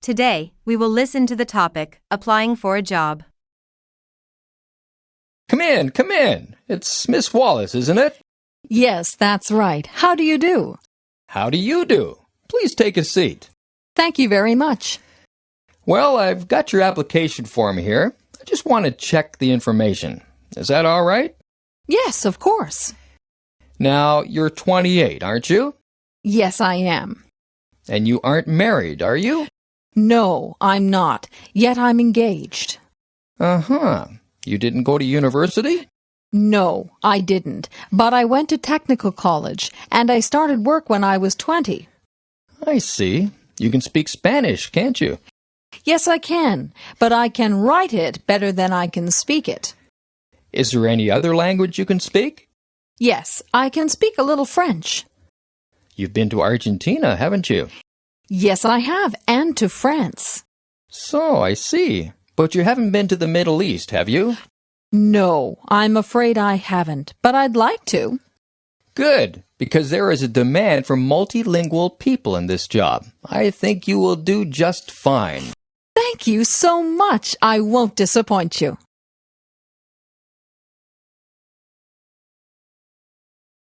Today, we will listen to the topic, applying for a job. Come in, come in. It's Miss Wallace, isn't it? Yes, that's right. How do you do? How do you do? Please take a seat. Thank you very much. Well, I've got your application form here. I just want to check the information. Is that all right? Yes, of course. Now, you're 28, aren't you? Yes, I am. And you aren't married, are you? No, I'm not. Yet I'm engaged. Uh-huh. You didn't go to university? No, I didn't. But I went to technical college, and I started work when I was 20. I see. You can speak Spanish, can't you? Yes, I can, but I can write it better than I can speak it. Is there any other language you can speak? Yes, I can speak a little French. You've been to Argentina, haven't you? Yes, I have, and to France. So, I see. But you haven't been to the Middle East, have you? No, I'm afraid I haven't, but I'd like to. Good, because there is a demand for multilingual people in this job. I think you will do just fine. Thank you so much. I won't disappoint you.